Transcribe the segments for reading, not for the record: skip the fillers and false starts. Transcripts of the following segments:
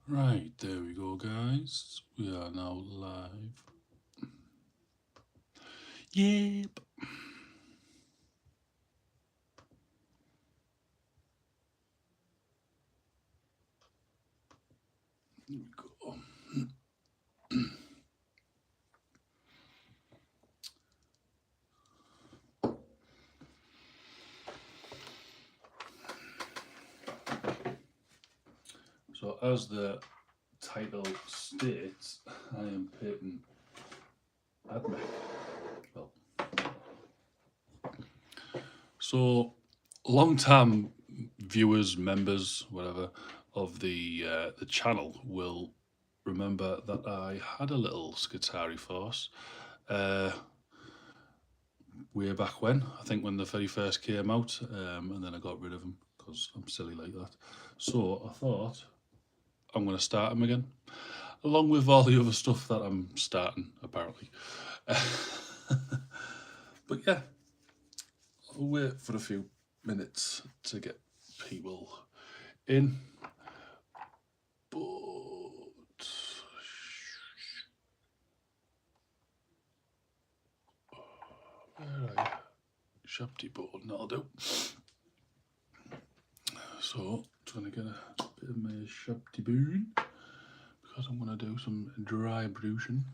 Right, there we go, guys. We are now live. Yep. Here we go. So, as the title states, I am painting admech. Well, so long time viewers, members, whatever, of the channel will remember that I had a little Skitari force uh, way back when. I think when the very first came out, and then I got rid of them because I'm silly like that. So I thought I'm going to start them again, along with all the other stuff that I'm starting apparently. But yeah, I'll wait for a few minutes to get people in. But where are you? Shabty board, that'll do. So, trying to get a bit of my shabty boon because I'm going to do some dry brushing.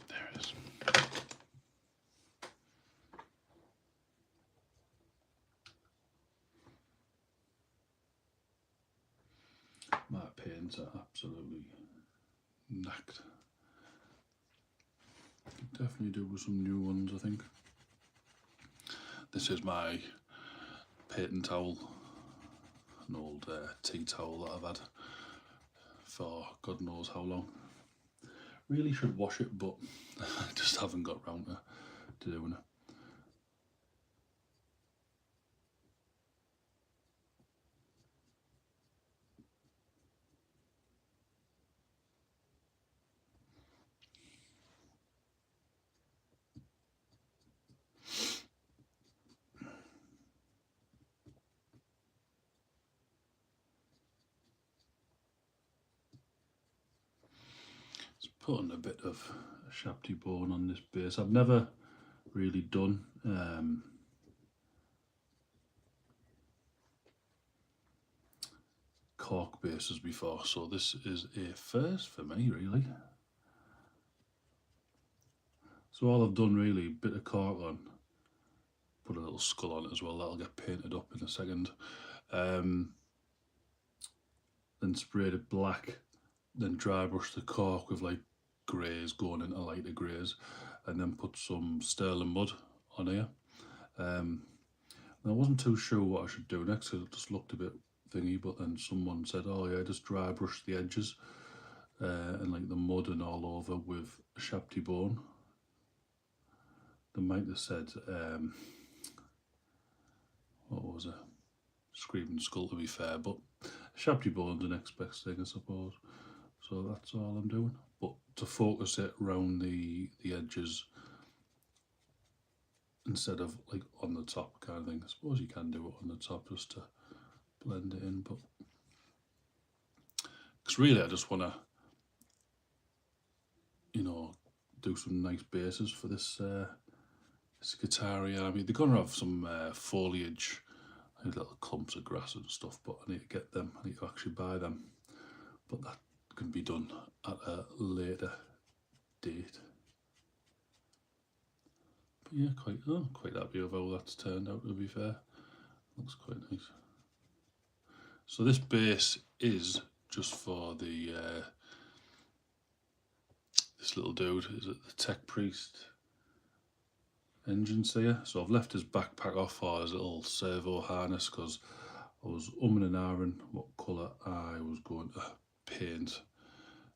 There it is. My paints are absolutely knacked. Could definitely do with some new ones, I think. This is my painting towel, an old tea towel that I've had for God knows how long. Really should wash it, but I just haven't got round to doing it. It's putting a bit of shabty bone on this base. I've never really done cork bases before, so this is a first for me, really. So all I've done really, bit of cork on, put a little skull on it as well. That'll get painted up in a second. Then sprayed it black. Then dry brush the cork with like greys going into lighter greys, and then put some sterling mud on here. And I wasn't too sure what I should do next because it just looked a bit thingy. But then someone said, "Oh yeah, just dry brush the edges and like the mud and all over with shabty bone." They might have said, what was it? Screaming skull to be fair, but shabty bone's the next best thing, I suppose. So that's all I'm doing. But to focus it around the edges instead of like on the top kind of thing. I suppose you can do it on the top just to blend it in, but because really I just want to, do some nice bases for this Skitari army. They're gonna have some foliage, like little clumps of grass and stuff, but I need to get them. I need to actually buy them, but that can be done at a later date. But yeah, quite happy with how that's turned out. To be fair, looks quite nice. So this base is just for the this little dude. Is it the Tech Priest engine seer? So I've left his backpack off for his little servo harness because I was umming and ahhing what colour I was going to paint.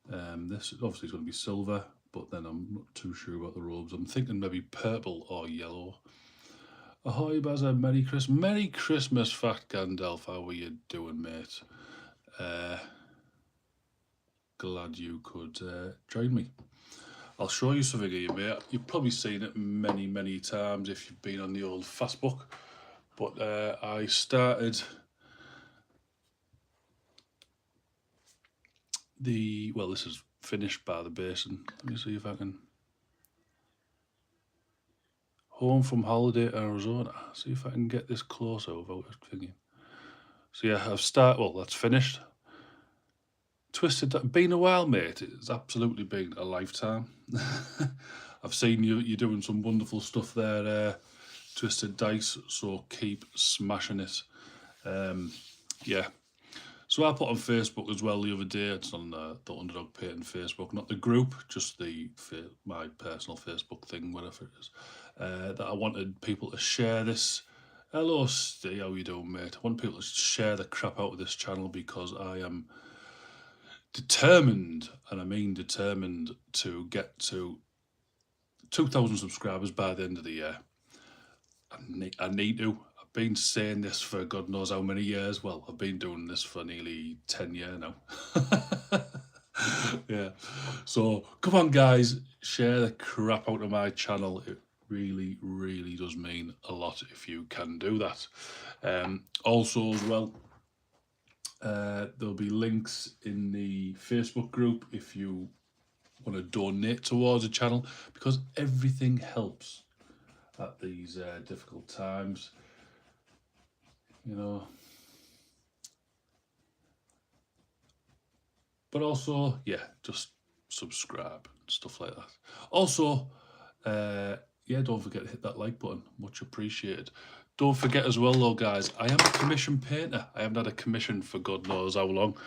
This obviously is going to be silver, but then I'm not too sure about the robes. I'm thinking maybe purple or yellow. Ahoy, Bazza, Merry Christmas. Merry Christmas, Fat Gandalf. How are you doing, mate? Glad you could join me. I'll show you something here, mate. You've probably seen it many, many times if you've been on the old Facebook. But I started this is finished by the basin. Let me see if I can. Home from holiday, Arizona. See if I can get this closer without thinking. So yeah, that's finished. Twisted, been a while, mate. It's absolutely been a lifetime. I've seen you're doing some wonderful stuff there, Twisted Dice, so keep smashing it. Yeah. So I put on Facebook as well the other day. It's on the Underdog Painting Facebook, not the group, just my personal Facebook thing, whatever it is. That I wanted people to share this. Hello, Steve, how you doing, mate? I want people to share the crap out of this channel because I am determined, and I mean determined, to get to 2,000 subscribers by the end of the year. I need to. I've been saying this for God knows how many years. Well, I've been doing this for nearly 10 years now. Yeah. So come on, guys, share the crap out of my channel. It really, really does mean a lot if you can do that. Also, as well, there'll be links in the Facebook group if you want to donate towards the channel, because everything helps at these difficult times. You know. But also, yeah, just subscribe, stuff like that. Also, yeah, don't forget to hit that like button. Much appreciated. Don't forget as well, though, guys, I am a commission painter. I haven't had a commission for God knows how long.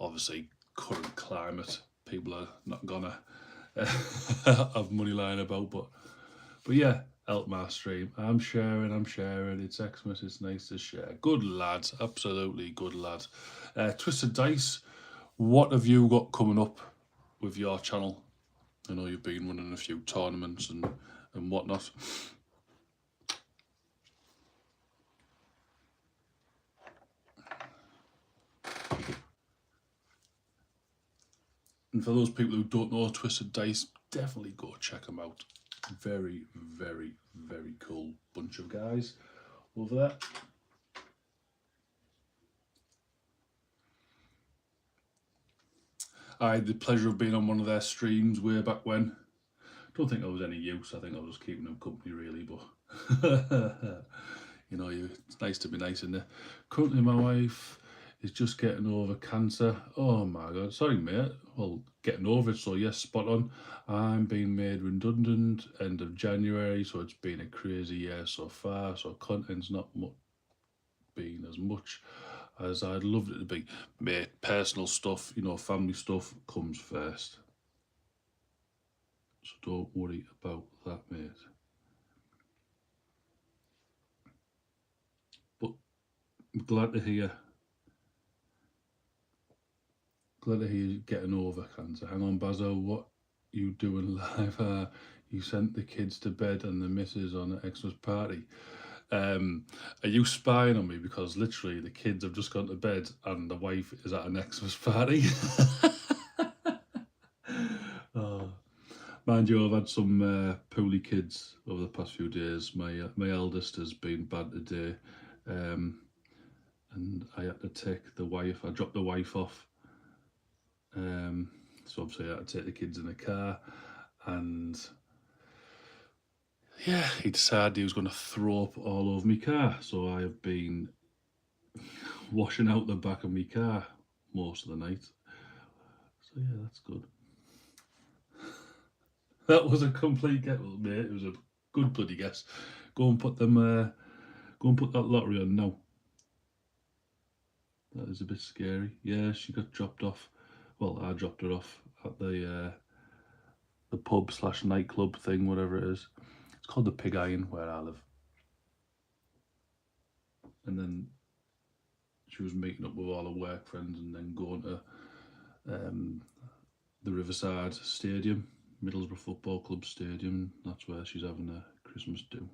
Obviously, current climate, people are not gonna have money lying about, but yeah, help my stream. I'm sharing. It's Xmas. It's nice to share. Good lads, absolutely good lads. Twisted Dice, what have you got coming up with your channel? I know you've been running a few tournaments and whatnot. And for those people who don't know Twisted Dice, definitely go check them out. Very, very, very cool bunch of guys over there. I had the pleasure of being on one of their streams way back when. Don't think I was any use. I think I was just keeping them company, really. But you know, it's nice to be nice in there. Currently, my wife is just getting over cancer. Oh my God, sorry, mate. Well, getting over it. So yes, spot on. I'm being made redundant end of January, so it's been a crazy year so far. So content's not been as much as I'd loved it to be. Mate, personal stuff, you know, family stuff comes first. So don't worry about that, mate. But I'm glad to hear you getting over cancer. Hang on, Bazo, what you doing live? You sent the kids to bed and the missus on an Xmas party. Are you spying on me? Because literally the kids have just gone to bed and the wife is at an Xmas party. Oh. Mind you, I've had some poorly kids over the past few days. My eldest has been bad today, and I had to take the wife. I dropped the wife off, so obviously I had to take the kids in the car, and yeah, he decided he was going to throw up all over my car. So I have been washing out the back of my car most of the night. So yeah, that's good. That was a complete guess, mate. It was a good bloody guess. Go and put them. Go and put that lottery on now. That is a bit scary. Yeah, she got dropped off. Well, I dropped her off at the pub / nightclub thing, whatever it is. It's called the Pig Iron where I live. And then she was meeting up with all her work friends and then going to the Riverside Stadium, Middlesbrough Football Club Stadium. That's where she's having a Christmas do.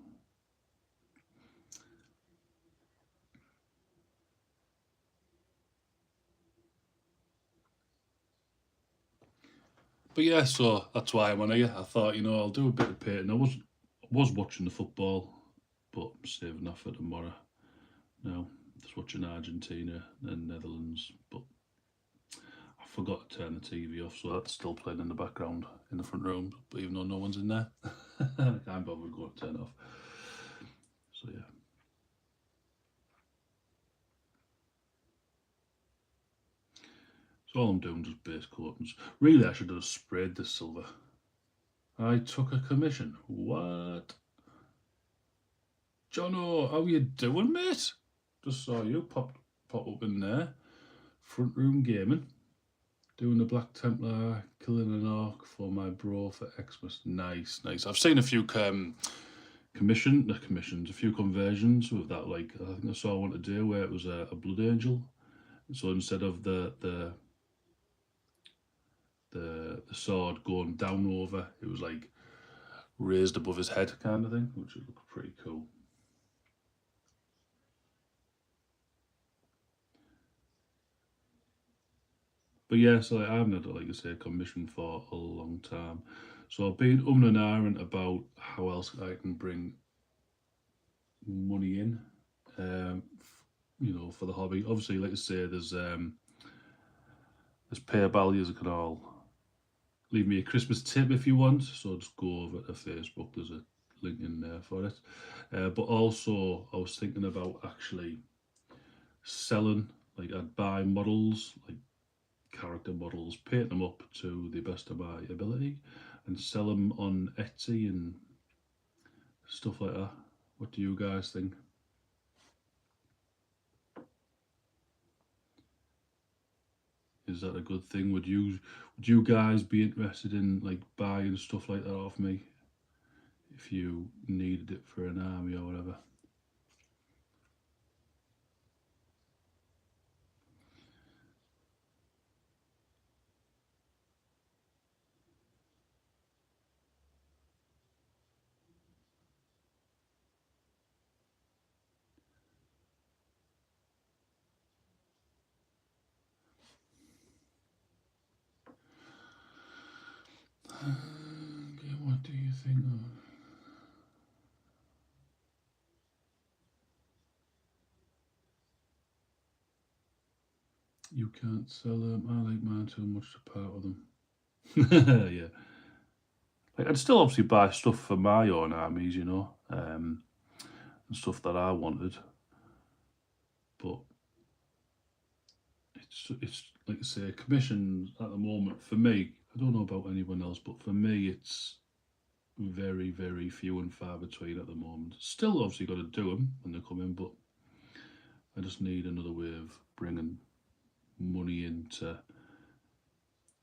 But yeah, so that's why I'm on here. I thought, you know, I'll do a bit of painting. I wasn't was watching the football, but I'm saving that for tomorrow. Now, just watching Argentina and Netherlands, but I forgot to turn the TV off, so that's still playing in the background in the front room. But even though no one's in there, I can't bother going to turn it off. So yeah. So all I'm doing is base coatings. Really, I should have sprayed this silver. I took a commission. What? Jono, how you doing, mate? Just saw you pop up in there. Front room gaming. Doing the Black Templar, killing an orc for my bro for Xmas. Nice, nice. I've seen a few commissions, a few conversions with that. Like I think I saw one today where it was a blood angel. So instead of the sword going down over, it was like raised above his head kind of thing, which would look pretty cool. But yeah, so I haven't had, like I say, a commission for a long time. So I've been and ahhing about how else I can bring money in, for the hobby. Obviously, like I say, there's PayPal. You can all leave me a Christmas tip if you want. So just go over to Facebook. There's a link in there for it. But also, I was thinking about actually selling. Like I'd buy models, like character models, paint them up to the best of my ability, and sell them on Etsy and stuff like that. What do you guys think? Is that a good thing? Would you guys be interested in like buying stuff like that off me if you needed it for an army or whatever? Okay, what do you think? You can't sell them. I like mine too much to part with them. Yeah, like I'd still obviously buy stuff for my own armies, and stuff that I wanted, but it's like I say, commissions at the moment for me. I don't know about anyone else, but for me, it's very, very few and far between at the moment. Still, obviously, got to do them when they come in, but I just need another way of bringing money into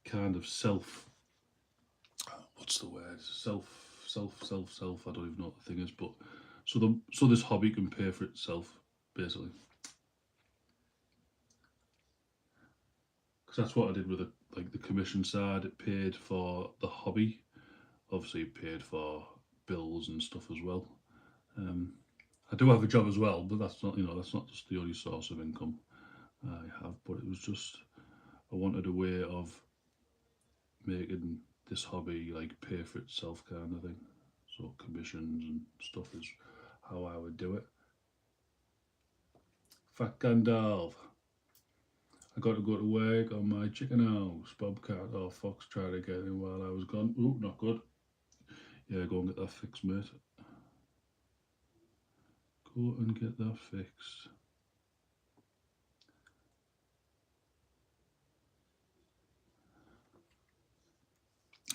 kind of self. What's the word? Self. I don't even know what the thing is, but so this hobby can pay for itself, basically. Because that's what I did with the commission side. It paid for the hobby. Obviously, it paid for bills and stuff as well. Um, I do have a job as well, but that's not just the only source of income I have. But it was just I wanted a way of making this hobby like pay for itself, kind of thing. So commissions and stuff is how I would do it. Fat Gandalf. I got to go to work on my chicken house. Bobcat or Fox tried to get in while I was gone. Ooh, not good. Yeah, go and get that fixed, mate. Go and get that fixed.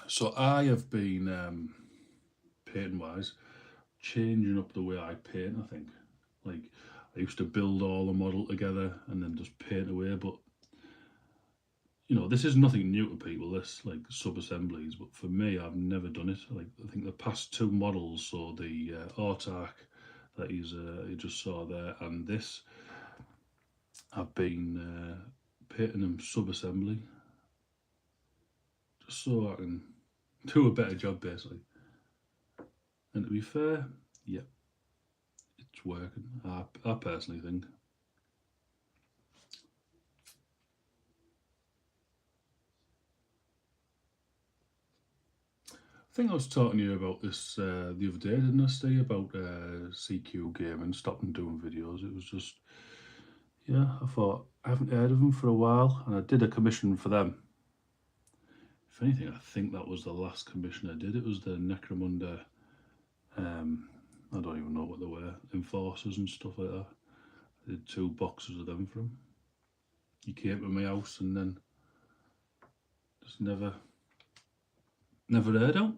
So I have been painting wise changing up the way I paint. I think like I used to build all the model together and then just paint away, but this is nothing new to people. This like sub assemblies, but for me, I've never done it. Like I think the past two models, so the Autark that you just saw there, and this, I've been painting them sub assembly, just so I can do a better job, basically. And to be fair, yeah, it's working. I personally think. I think I was talking to you about this the other day, didn't I, Steve? About CQ Gaming stopping doing videos. It was just, yeah, I thought I haven't heard of them for a while, and I did a commission for them. If anything, I think that was the last commission I did. It was the Necromunda. I don't even know what they were, enforcers and stuff like that. I did 2 boxes of them for him. He came to my house and then just never heard out.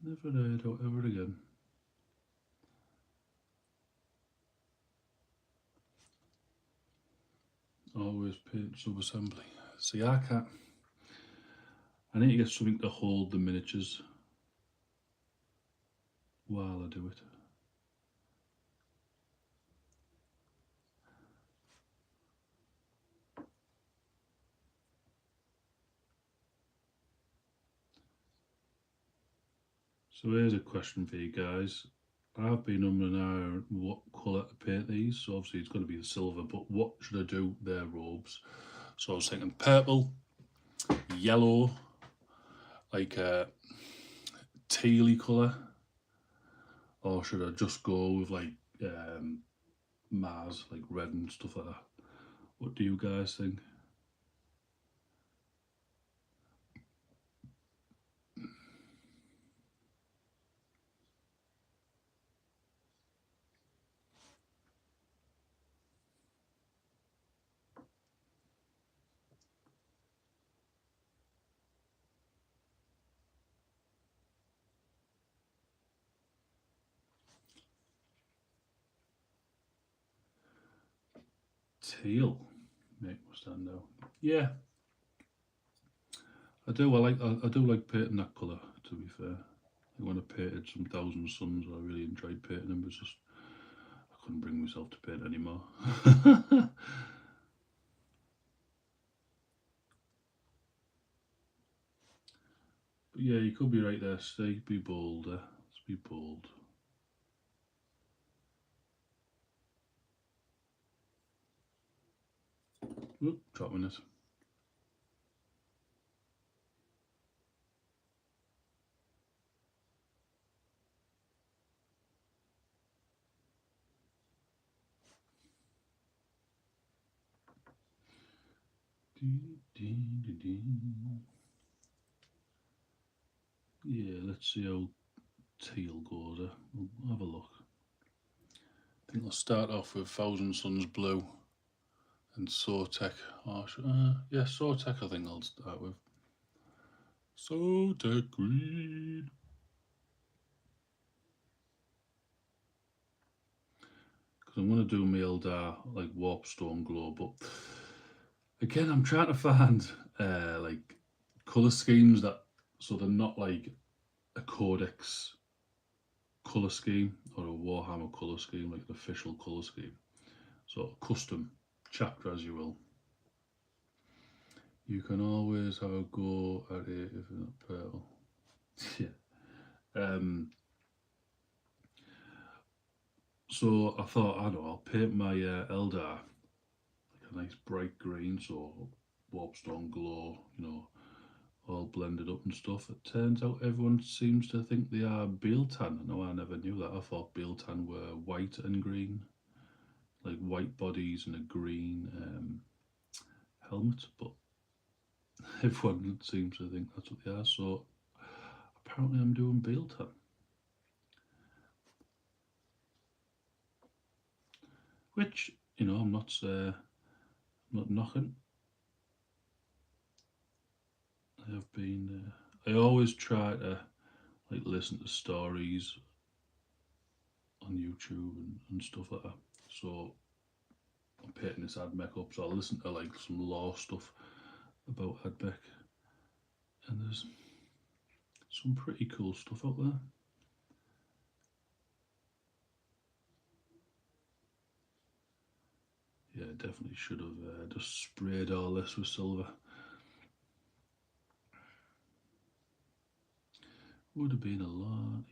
Never heard out ever again. Always paint sub-assembly. See, I can't. I need to get something to hold the miniatures while I do it. So here's a question for you guys. I've been umming and ahhing what colour to paint these. So obviously it's going to be the silver, but what should I do their robes? So I was thinking purple, yellow, like a tealy colour, or should I just go with like Mars, like red and stuff like that? What do you guys think? Teal make me stand out. Yeah, I do. I do like painting that colour. To be fair, like when I painted some Thousand Suns, I really enjoyed painting them. But just I couldn't bring myself to paint anymore. But yeah, you could be right there. Stay, be bolder. Let's be bold. Oop, dropping it. Yeah, let's see how teal goes. We'll have a look. I think I'll start off with Thousand Suns blue and Sortec. Oh, yeah, Sortec I think I'll start with. Sortec green. Because I'm going to do my Eldar like Warpstone glow, but again, I'm trying to find like colour schemes that so they're not like a Codex colour scheme or a Warhammer colour scheme, like an official colour scheme. So custom chapter as you will. You can always have a go at it if you're not purple. Yeah. So I thought, I know, I'll paint my Eldar like a nice bright green, so Warpstone glow, all blended up and stuff. It turns out everyone seems to think they are Bealtan. No, I never knew that. I thought Bealtan were white and green, like white bodies and a green helmet, but everyone seems to think that's what they are. So apparently I'm doing Bealtan. Which, I'm not knocking. I have been. I always try to like listen to stories on YouTube and stuff like that. So I'm painting this admech up, so I'll listen to like some lore stuff about admech, and there's some pretty cool stuff out there. Yeah, definitely should have just sprayed all this with silver. Would have been a lot.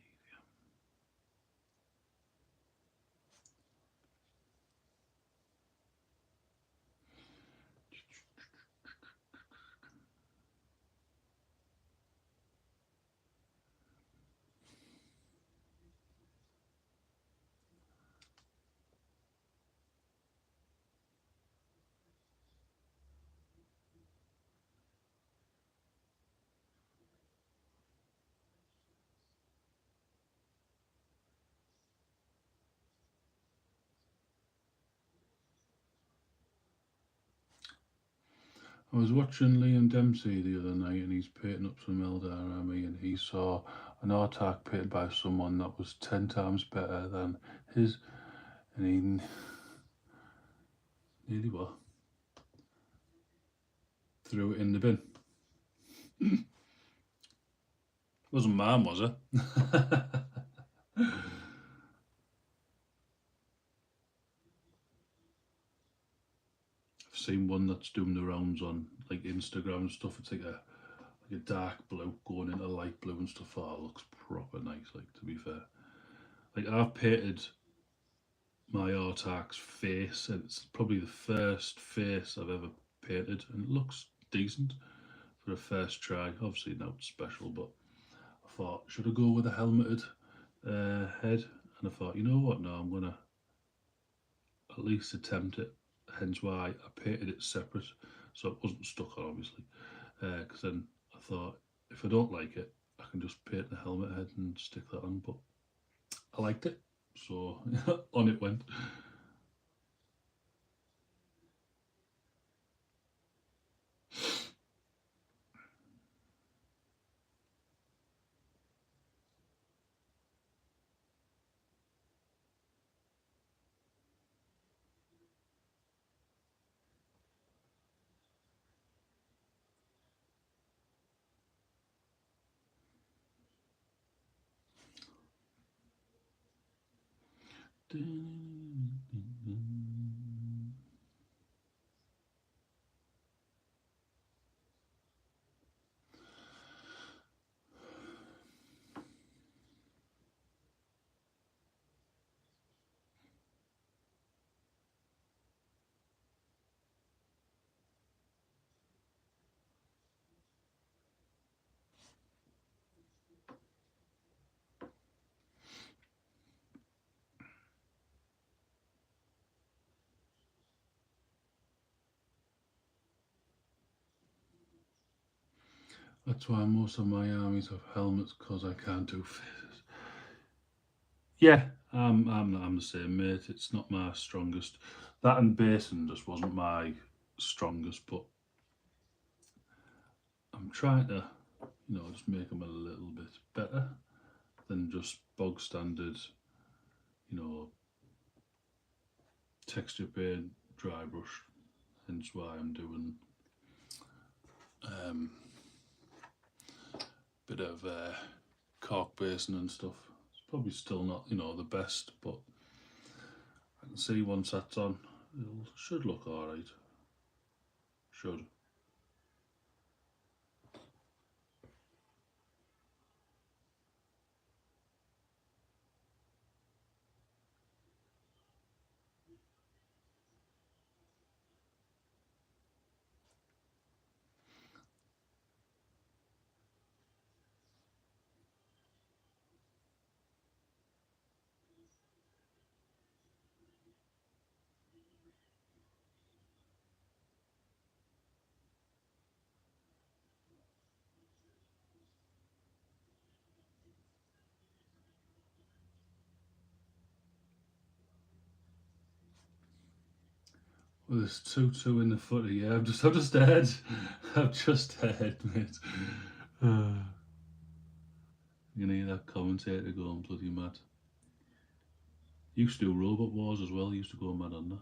I was watching Liam Dempsey the other night and he's painting up some Elder Army and he saw an artwork painted by someone that was 10 times better than his and he nearly what? Threw it in the bin. Wasn't mine, was it? I've seen one that's doing the rounds on like Instagram and stuff. It's like a dark blue going into light blue and stuff. Oh, it looks proper nice. Like to be fair, like I've painted my Artak's face, and it's probably the first face I've ever painted, and it looks decent for a first try. Obviously, not special, but I thought, should I go with a helmeted head? And I thought, you know what? No, I'm gonna at least attempt it. Hence why I painted it separate, so it wasn't stuck on, obviously. Because then I thought, if I don't like it, I can just paint the helmet head and stick that on. But I liked it, so on it went. That's why most of my armies have helmets because I can't do faces. Yeah, I'm the same, mate. It's not my strongest. That and basin just wasn't my strongest, but I'm trying to, just make them a little bit better than just bog standard, you know, texture paint, dry brush. Hence why I'm doing um, bit of cork basin and stuff. It's probably still not, the best, but I can see once that's on, it should look alright. Should. Well, there's 2-2 in the footy. Yeah, I'm just ahead. I'm just ahead, mate. You can hear that commentator going bloody mad. Used to do Robot Wars as well. Used to go mad on that.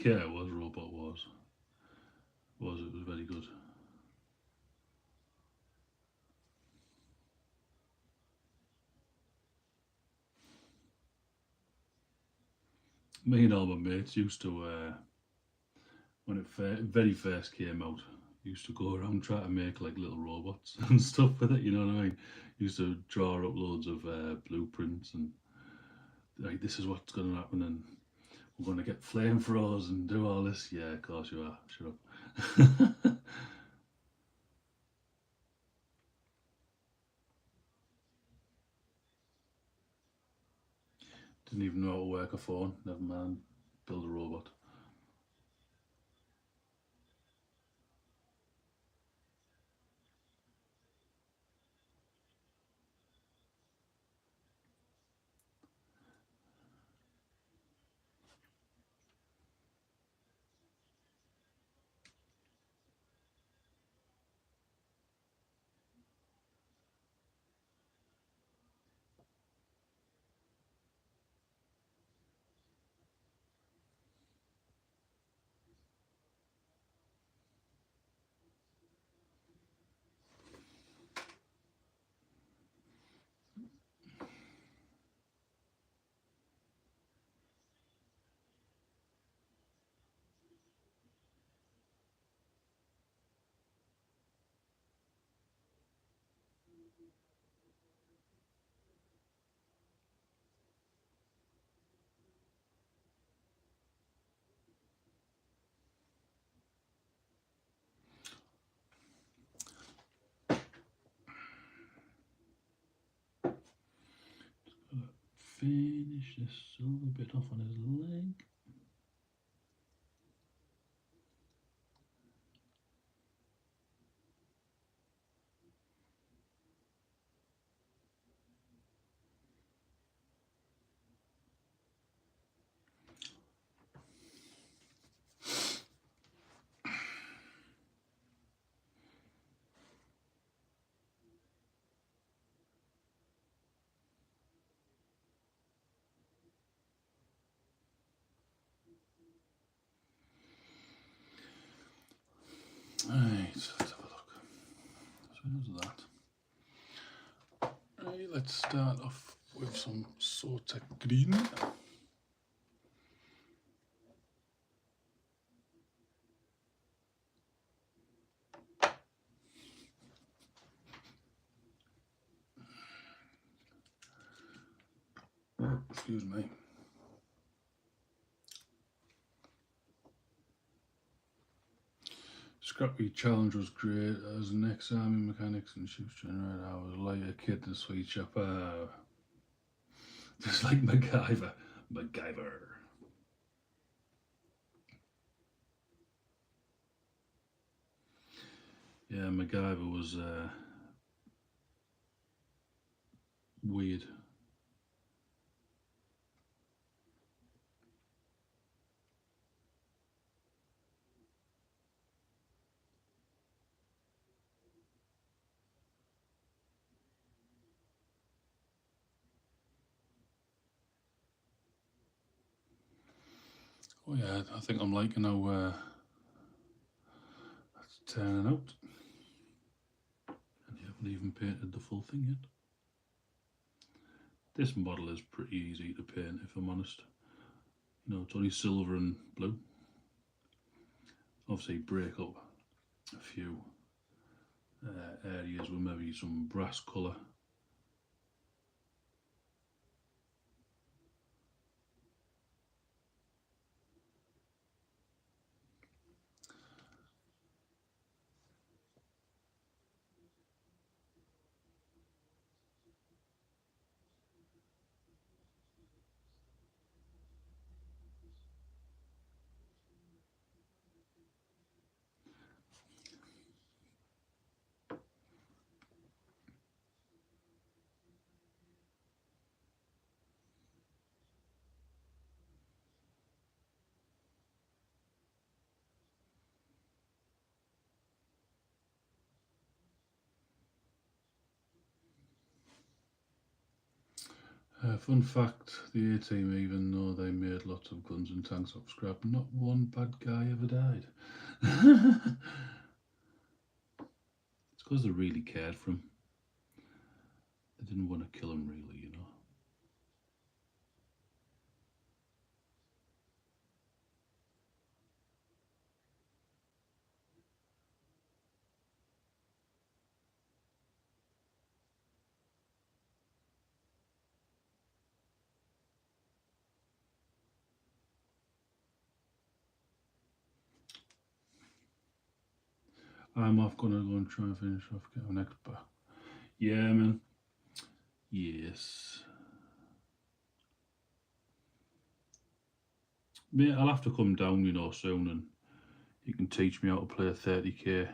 Yeah, it was Robot Wars. It was very good. Me and all my mates used to, when it very first came out, used to go around trying to make like little robots and stuff with it. You know what I mean? Used to draw up loads of blueprints and like this is what's going to happen and we're going to get flamethrowers and do all this. Yeah, of course you are. Shut up. Didn't even know how to work a phone, never mind build a robot. Finish this silver bit off on his leg. Right, let's have a look. So there's that. Right, let's start off with some Sortec green. Oh, excuse me. Scrappy challenge was great as an ex-army mechanics and ships generator. I was like a kid in a sweet shop. Just like MacGyver. MacGyver. Yeah, MacGyver was weird. Oh yeah, I think I'm liking how that's turning out. And you haven't even painted the full thing yet. This model is pretty easy to paint, if I'm honest. You know, it's only silver and blue. Obviously, break up a few areas with maybe some brass colour. Fun fact, the A-Team, even though they made lots of guns and tanks off scrap, not one bad guy ever died. It's because they really cared for him. They didn't want to kill him, really, you know. I'm off gonna go and try and finish off get our next bar. Yeah, man. Yes. Mate, I'll have to come down, soon, and you can teach me how to play 30k.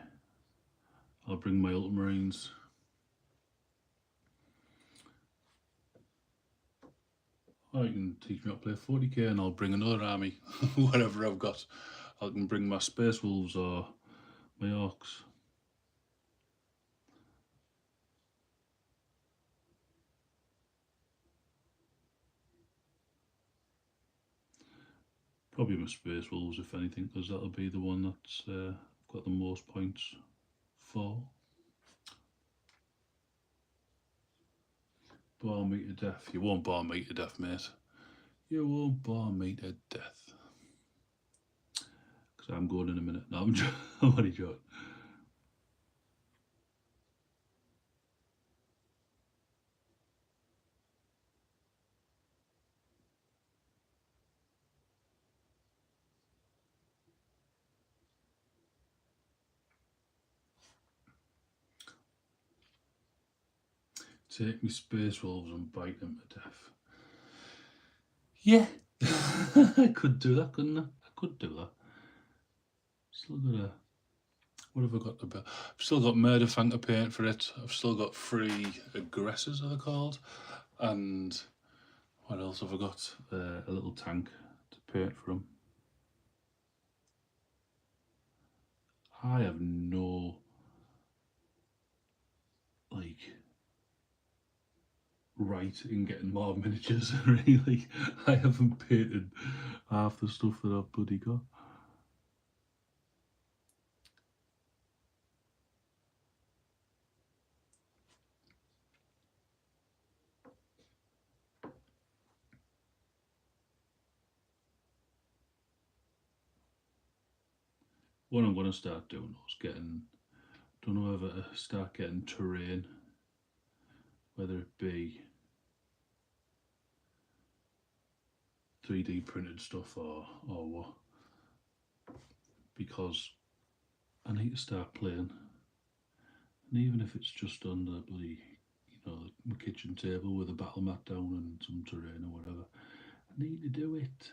I'll bring my ultramarines. Or you can teach me how to play 40k, and I'll bring another army, whatever I've got. I can bring my Space Wolves or my Orcs. Probably my Space Wolves, if anything, because that'll be the one that's got the most points for. Bore me to death. You won't bore me to death, mate. You won't bore me to death. Because I'm going in a minute. No, I'm only joking. Take me Space Wolves and bite them to death. Yeah. I could do that, couldn't I? I could do that. Still got a. What have I got to build? I've still got Murderfang to paint for it. I've still got 3 aggressors, are they called? And what else have I got? A little tank to paint for them. I have no right in getting more miniatures. Really, I haven't painted half the stuff that I've bloody got. What I'm going to start doing is don't know whether to start getting terrain, whether it be 3D printed stuff or what, because I need to start playing. And even if it's just on the bloody, my kitchen table with a battle mat down and some terrain or whatever, I need to do it.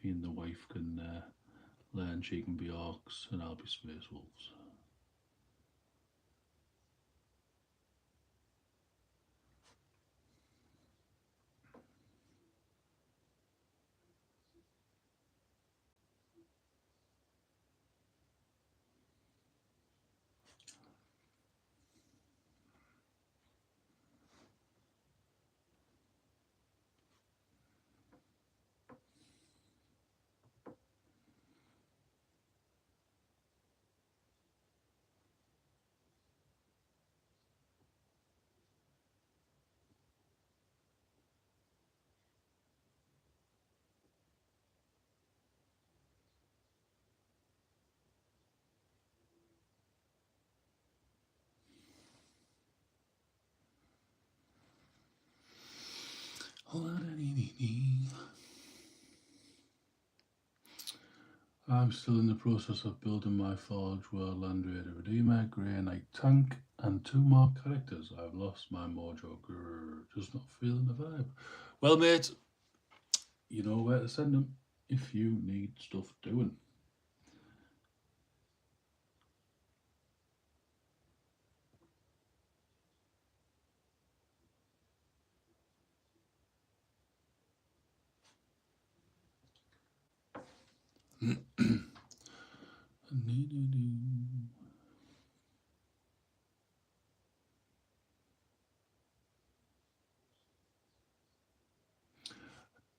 Me and the wife can learn, she can be orcs and I'll be space wolves. I'm still in the process of building my Forge World Land Raider Redeemer, Grey Knight Tank, and 2 more characters. I've lost my mojo. Grrr, just not feeling the vibe. Well, mate, you know where to send them if you need stuff doing.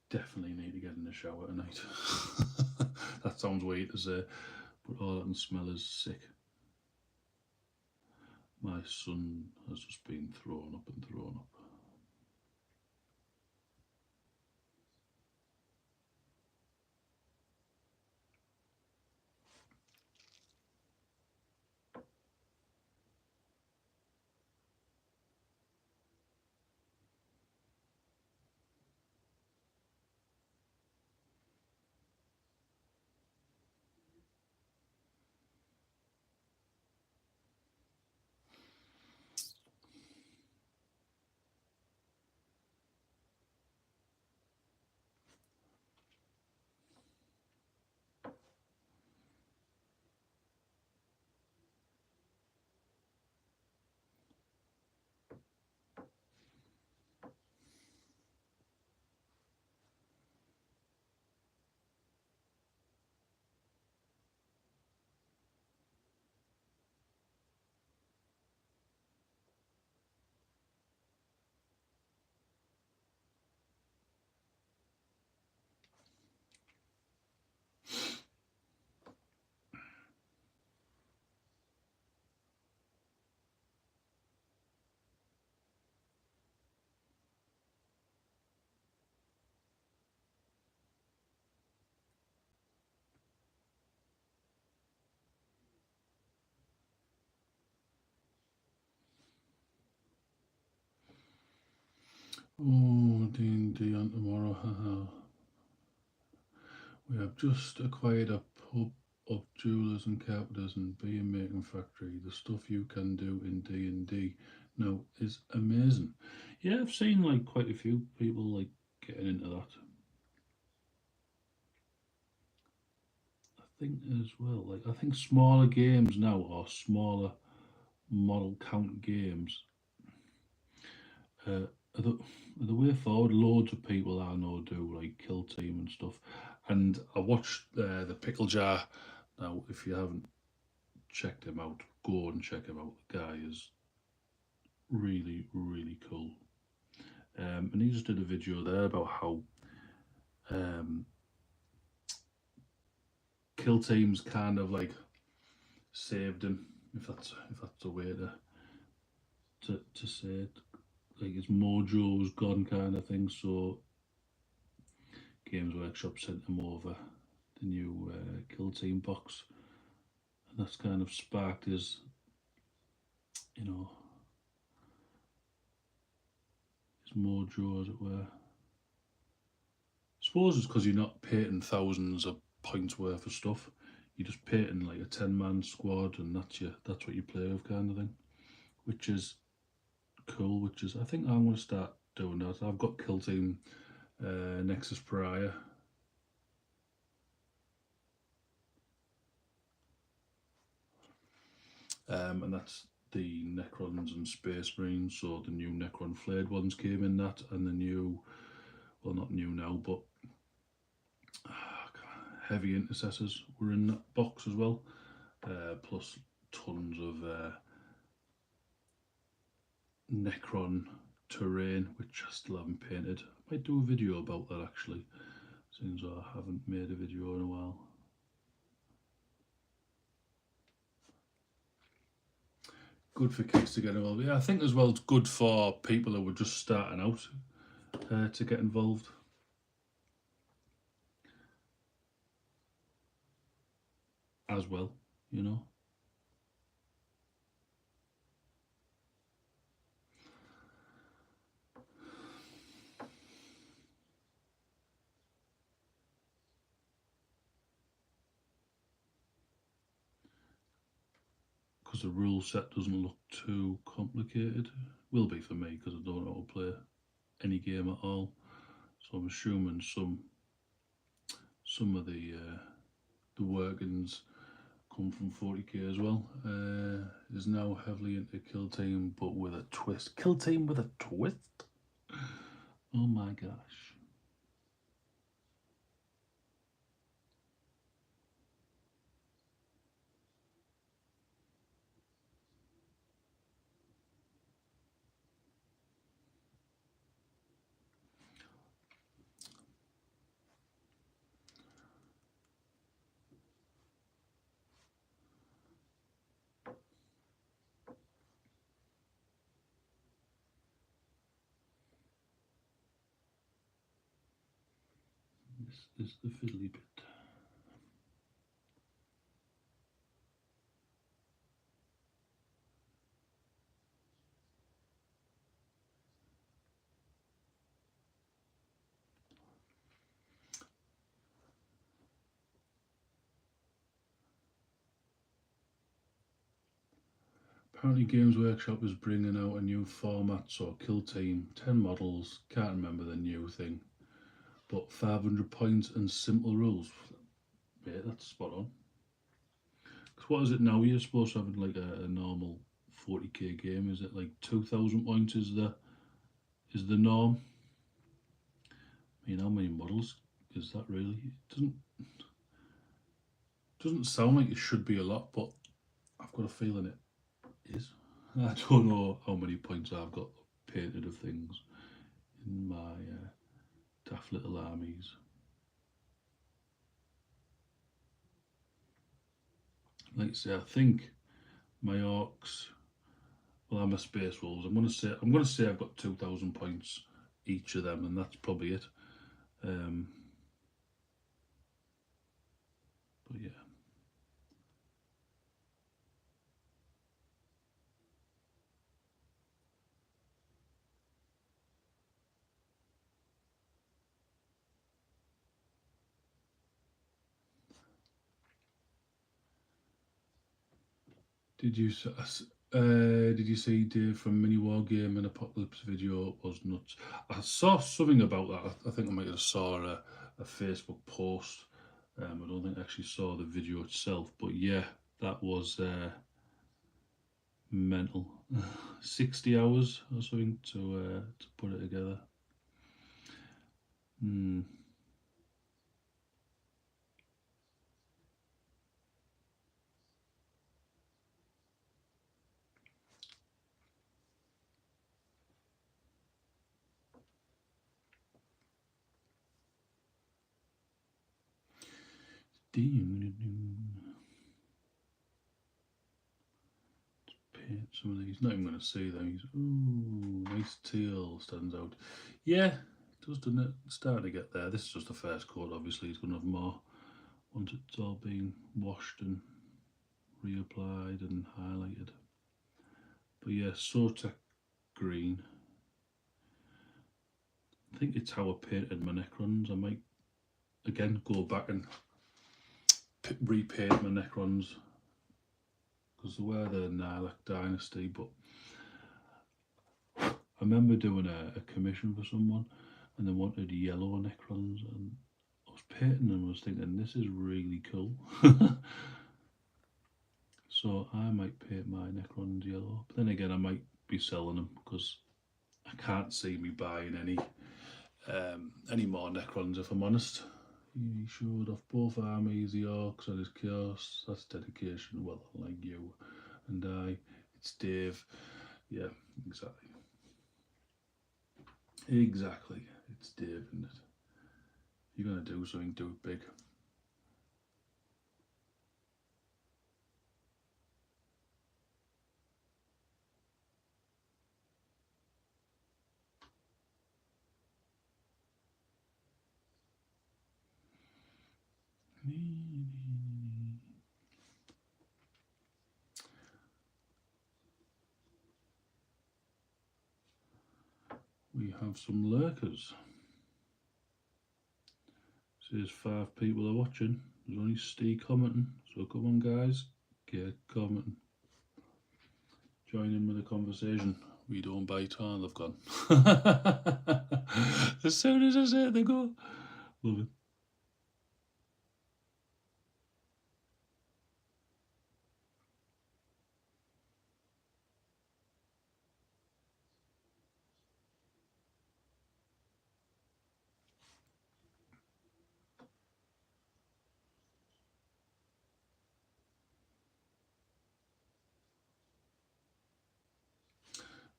Definitely need to get in the shower tonight. That sounds weird to say, but all I can smell is sick. My son has just been thrown up and thrown up. Oh, D&D on tomorrow. Haha. We have just acquired a pub of jewelers and carpenters and beer making factory. The stuff you can do in D&D now is amazing. Yeah, I've seen like quite a few people like getting into that. I think as well, like I think smaller games now or smaller model count games are the way forward. Loads of people I know do like Kill Team and stuff. And I watched the Pickle Jar. Now, if you haven't checked him out, go and check him out. The guy is really, really cool. And he just did a video there about how um, Kill Team's kind of like saved him, if that's a way to say it. Like his mojo's gone, kind of thing. So Games Workshop sent him over the new Kill Team box, and that's kind of sparked you know, his mojo, as it were. I suppose it's because you're not painting thousands of points worth of stuff. You're just painting like a 10-man squad, and that's what you play with, kind of thing. Which is cool. Which is I think I'm gonna start doing that. I've got Kill Team Nexus Pariah. And that's the Necrons and Space Marines. So the new Necron flayed ones came in that, and the new, well, not new now, but heavy intercessors were in that box as well. Plus tons of Necron terrain, which I still haven't painted. I might do a video about that actually, since I haven't made a video in a while. Good for kids to get involved. Yeah, I think as well it's good for people who were just starting out to get involved as well, you know. Because the rule set doesn't look too complicated. Will be for me because I don't know how to play any game at all. So I'm assuming some of the workings come from 40k as well. Is now heavily into Kill Team, but with a twist. Kill Team with a twist. Oh my gosh. This is the fiddly bit. Apparently Games Workshop is bringing out a new format, so Kill Team, 10 models, can't remember the new thing, but 500 points and simple rules. Yeah, that's spot on. Because what is it now? You're supposed to have like a normal 40k game. Is it like 2,000 points is the norm? I mean, how many models is that really? It doesn't sound like it should be a lot, but I've got a feeling it is. I don't know how many points I've got painted of things in my daft little armies. Like I say, I think my orcs. Well, I'm a space wolves. I'm gonna say I've got 2,000 points each of them, and that's probably it. Um, but yeah, Did you see Dave from Mini War Game and Apocalypse video was nuts? I saw something about that. I think I might have saw a Facebook post. I don't think I actually saw the video itself, but yeah, that was mental. 60 hours or something to put it together. Hmm. Paint some of these. Not even going to see these. Ooh, nice teal stands out. Yeah, it does, doesn't it? It's starting to get there. This is just the first coat. Obviously, it's going to have more once it's all been washed and reapplied and highlighted. But yeah, Sotec green. I think it's how I painted my Necrons. I might again go back and repaint my Necrons because they were the Nihilak Dynasty. But I remember doing a commission for someone and they wanted yellow Necrons, and I was painting them and was thinking this is really cool. So I might paint my Necrons yellow. But then again, I might be selling them because I can't see me buying any more Necrons if I'm honest. He showed off both armies, the Orcs and his Chaos. That's dedication. Well, like you and I. It's Dave. Yeah, exactly. Exactly. It's Dave, isn't it? If you're going to do something, do it big. We have some lurkers. Says 5 people are watching. There's only Steve commenting. So come on, guys, get commenting. Join in with the conversation. We don't bite on, they've gone. As soon as I say it, they go. Love it.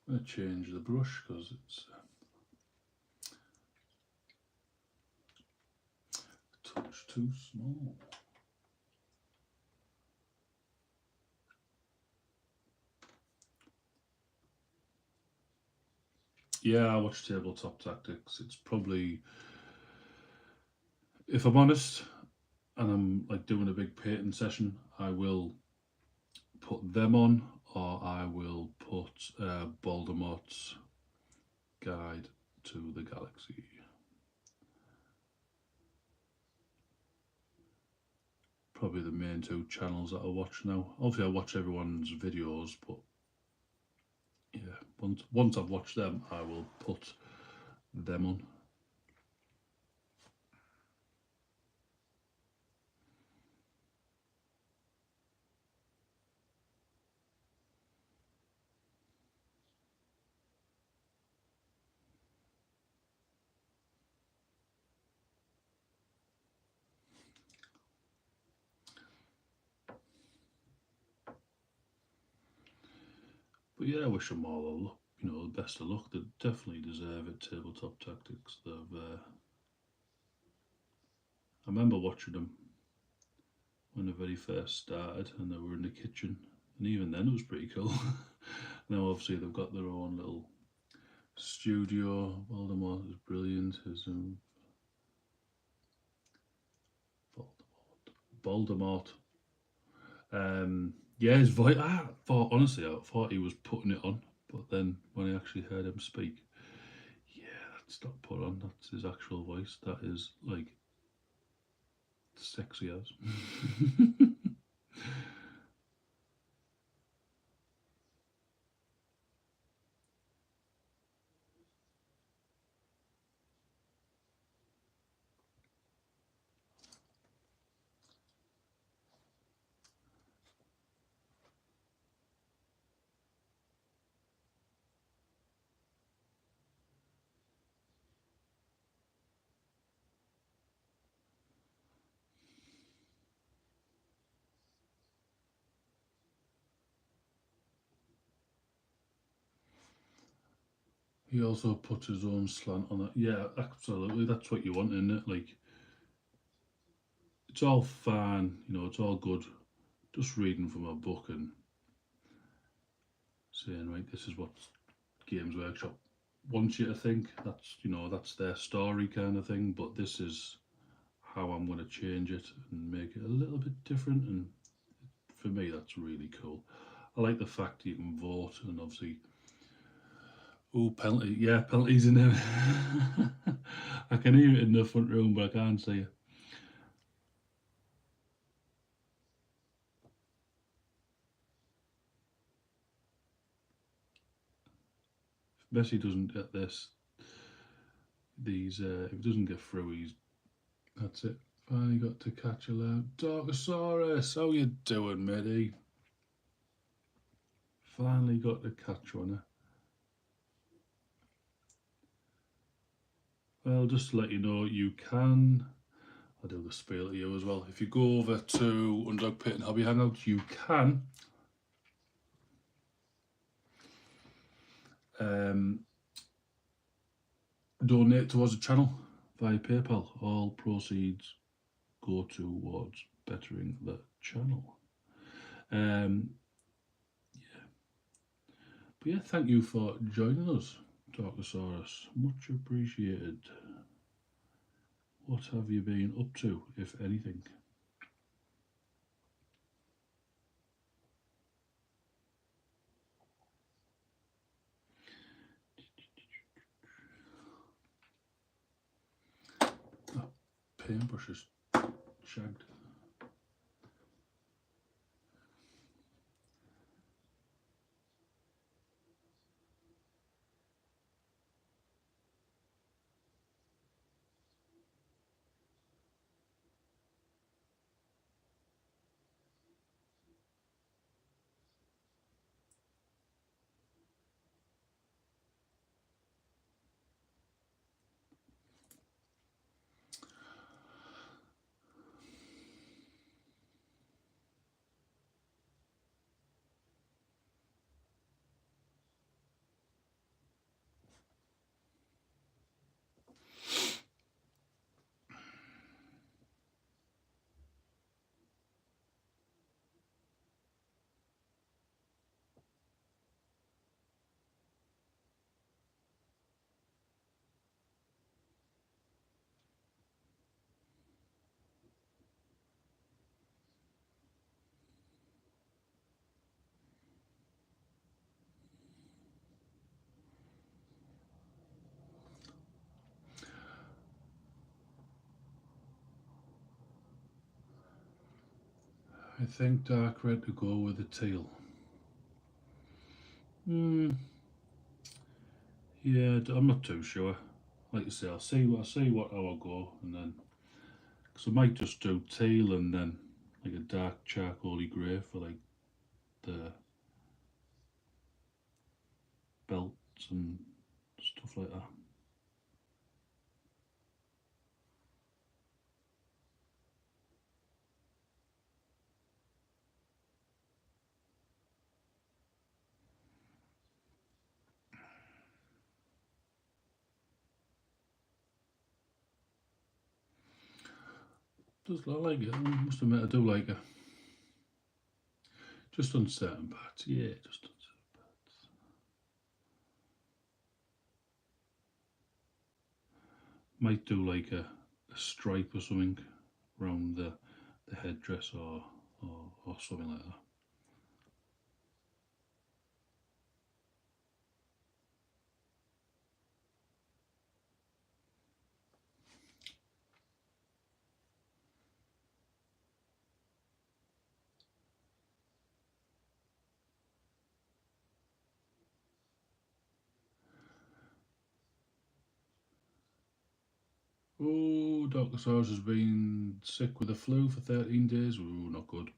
I'm going to change the brush because it's a touch too small. Yeah, I watch Tabletop Tactics. It's probably, if I'm honest, and I'm like doing a big painting session, I will put them on, or I will put Voldemort's Guide to the Galaxy. Probably the main 2 channels that I watch now. Obviously, I watch everyone's videos, but yeah, once I've watched them, I will put them on. But yeah, I wish them all the luck, the best of luck. They definitely deserve it. Tabletop Tactics. I remember watching them when they very first started, and they were in the kitchen, and even then it was pretty cool. Now obviously they've got their own little studio. Voldemort is brilliant. His Voldemort. Yeah, his voice. I thought honestly, I thought he was putting it on, but then when I actually heard him speak, yeah, that's not put on. That's his actual voice. That is like sexy as. He also put his own slant on it. Yeah, absolutely. That's what you want, isn't it? Like, it's all fine, it's all good. Just reading from a book and saying, right, this is what Games Workshop wants you to think. That's their story kind of thing. But this is how I'm going to change it and make it a little bit different. And for me, that's really cool. I like the fact you can vote and obviously, oh, penalty, yeah, penalties in there. I can hear it in the front room, but I can't see it. If Messi doesn't get if he doesn't get through, that's it. Finally got to catch a loud Darkosaurus. How you doing, matey? Finally got to catch one. Well, just to let you know, you can. I'll do the spiel to you as well. If you go over to Underdog Pit and Hobby Hangouts, you can um, donate towards the channel via PayPal. All proceeds go towards bettering the channel. Um, but yeah, thank you for joining us, Darkosaurus. Much appreciated. What have you been up to, if anything? That paintbrush is shagged. I think dark red to go with the teal. Yeah, I'm not too sure. Like I say, I'll see what how I go, and then because I might just do teal and then like a dark charcoaly grey for like the belts and stuff like that. Just I like it. I must admit I do like it. Just on certain parts, yeah. Just on certain parts. Might do like a stripe or something around the headdress or something like that. Oh, Dr. Sars has been sick with the flu for 13 days. Ooh, not good.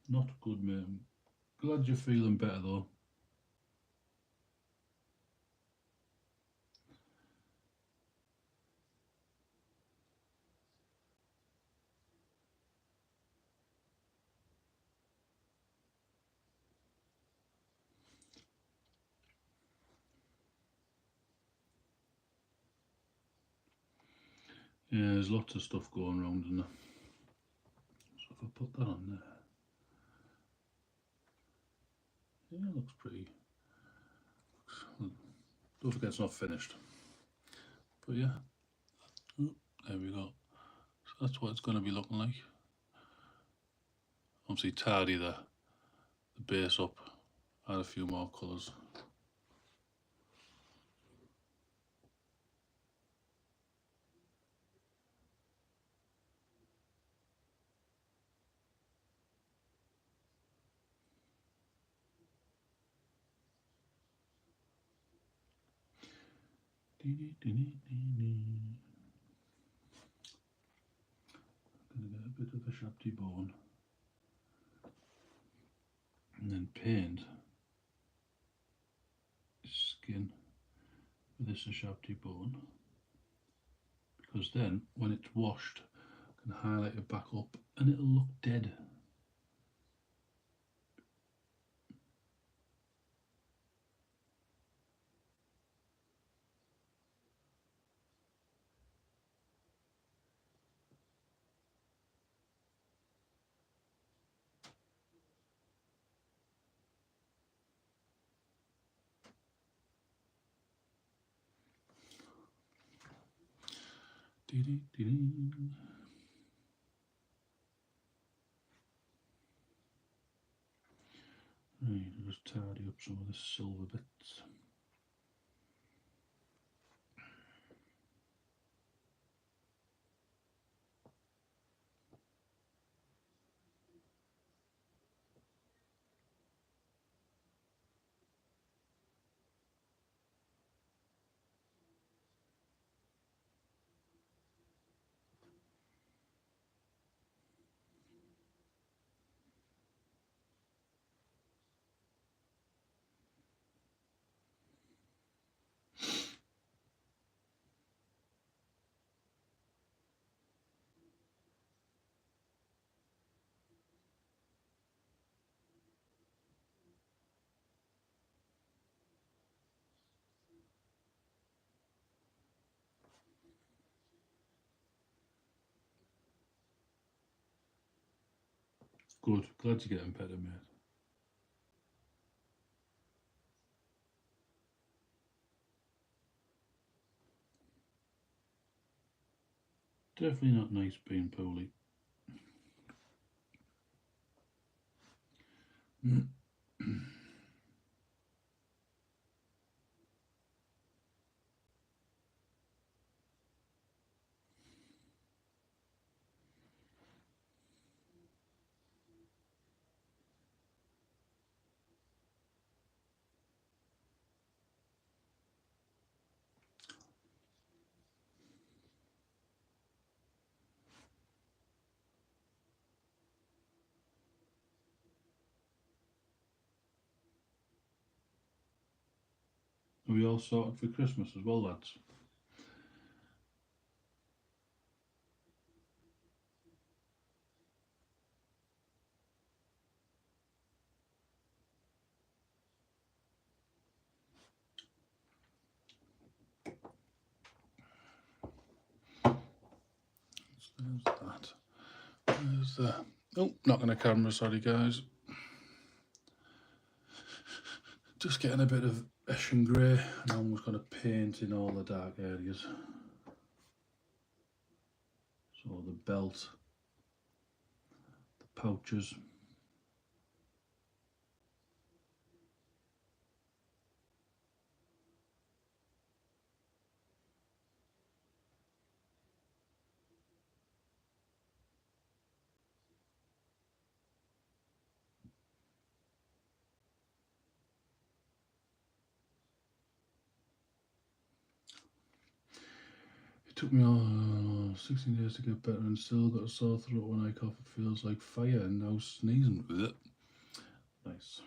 Not good, mate. Glad you're feeling better though. Yeah, there's lots of stuff going around in there. So if I put that on there, yeah, it looks pretty. Don't forget it's not finished. But yeah, there we go. So that's what it's going to be looking like. Obviously tidy the base up, add a few more colours. Gonna get a bit of a sharpie bone and then paint skin with this a sharpie bone, because then when it's washed I can highlight it back up and it'll look dead. Right, I'll just tidy up some of the silver bits. Good, glad you're getting better, mate. Definitely not nice being poorly. Are we all sorted for Christmas as well, lads? There's that. There's the. Oh, knocking the camera, sorry guys. Just getting a bit of Eshin grey, and I'm just going to paint in all the dark areas. So the belt, the pouches. It took me all 16 days to get better and still got a sore throat when I cough. It feels like fire and now sneezing. Blech. Nice.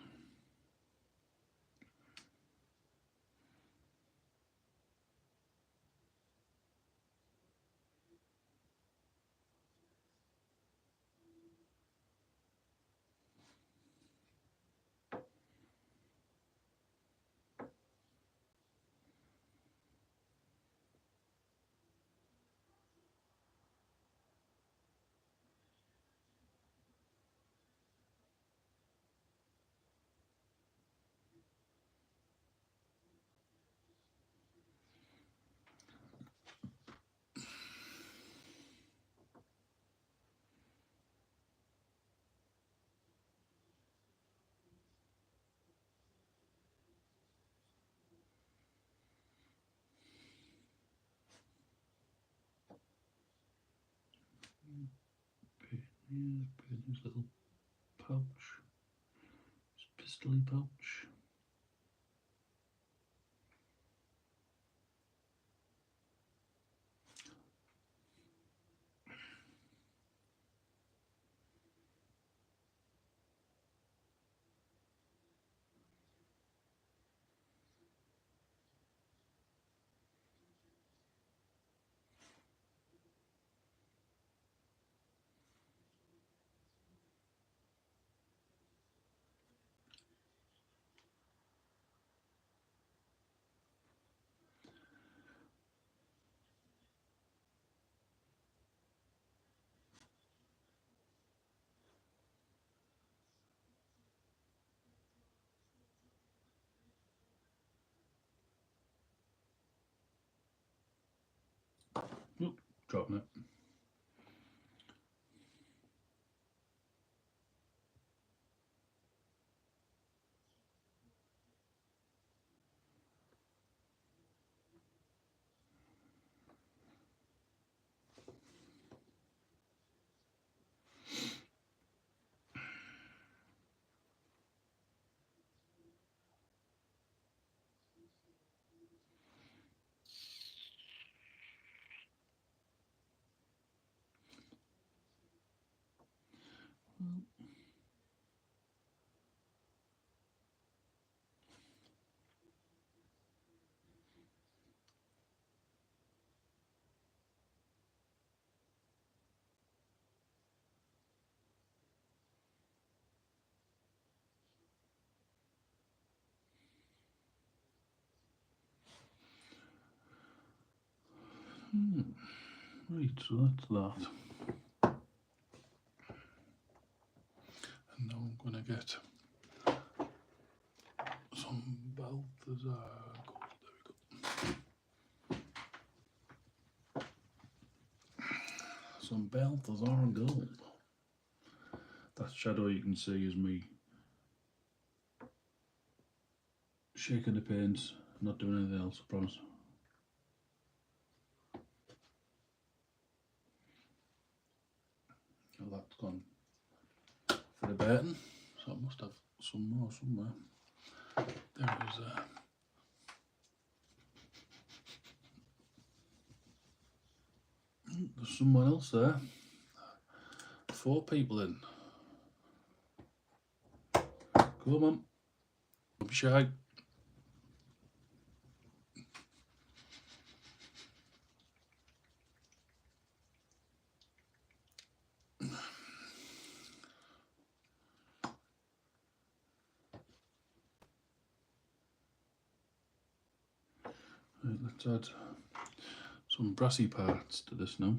Yeah, big in his little pouch, his pistoly pouch. Oop, dropping it. Right, so that's that. And now I'm going to get some Balthazar gold. There we go. Some Balthazar gold. That shadow you can see is me shaking the paints, not doing anything else, I promise. Well, that's gone for the baiting, so I must have some more somewhere. There it is there. There's someone else there. 4 people in. Come on. Don't be shy. Right, let's add some brassy parts to this now.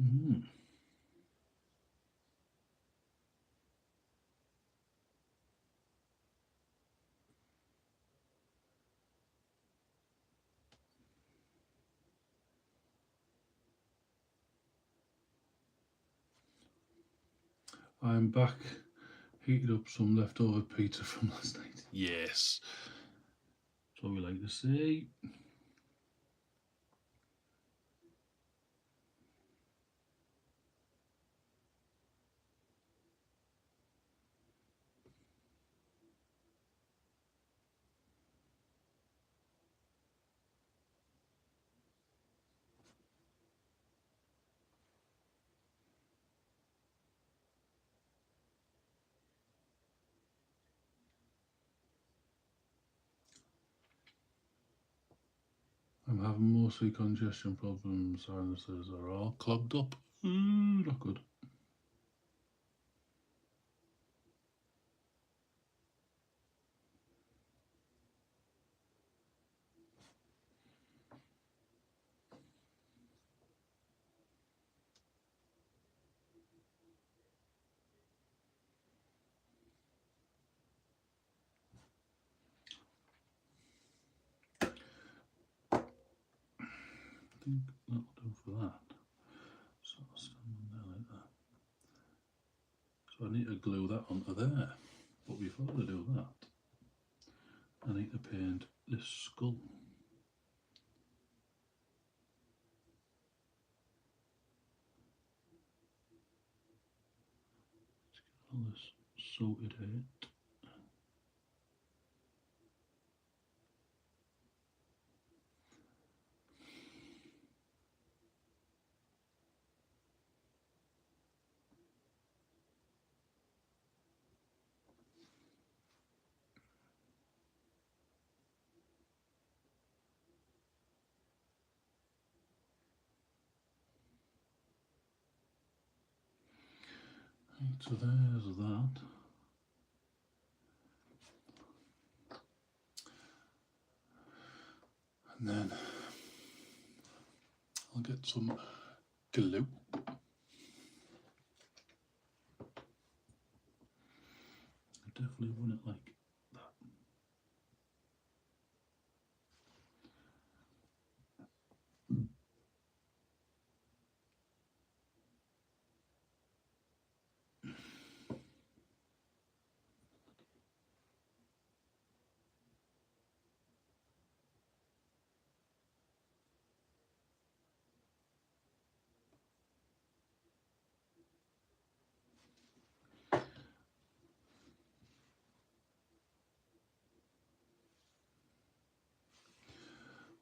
Mm. I'm back. Heated up some leftover pizza from last night. Yes. That's what we like to see. I'm having mostly congestion problems. Sinuses are all clogged up. Not good. I think that'll do for that. So I'll stand on there like that. So I need to glue that onto there. But before I do that, I need to paint this skull. All this sorted out. Right, so there's that. And then I'll get some glue. I definitely want it like that.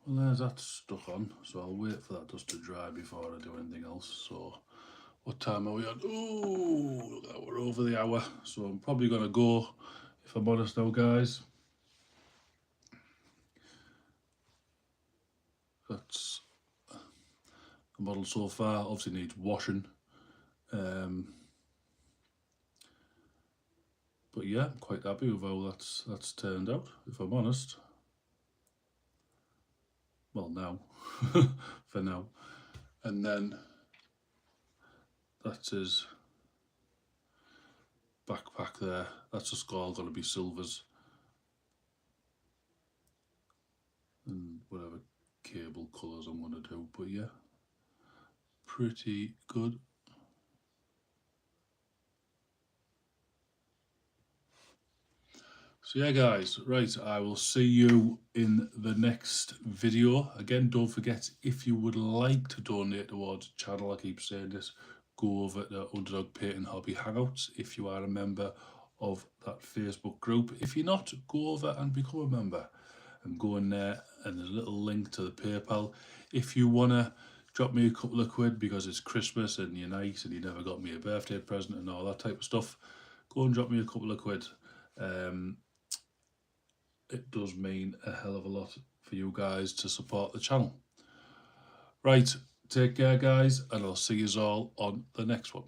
Well, there's that stuck on, so I'll wait for that just to dry before I do anything else. So, what time are we on? Oh, we're over the hour, so I'm probably going to go, if I'm honest now, guys. That's the model so far. Obviously needs washing. But yeah, I'm quite happy with how that's turned out, if I'm honest. Well, now, for now. And then that's his backpack there. That's just all going to be silvers. And whatever cable colours I'm going to do. But yeah, pretty good. So yeah, guys, right, I will see you in the next video. Again, don't forget, if you would like to donate towards the channel, I keep saying this, go over to Underdog Painting Hobby Hangouts if you are a member of that Facebook group. If you're not, go over and become a member and go in there, and there's a little link to the PayPal. If you want to drop me a couple of quid because it's Christmas and you're nice and you never got me a birthday present and all that type of stuff, go and drop me a couple of quid. It does mean a hell of a lot for you guys to support the channel. Right, take care, guys, and I'll see you all on the next one.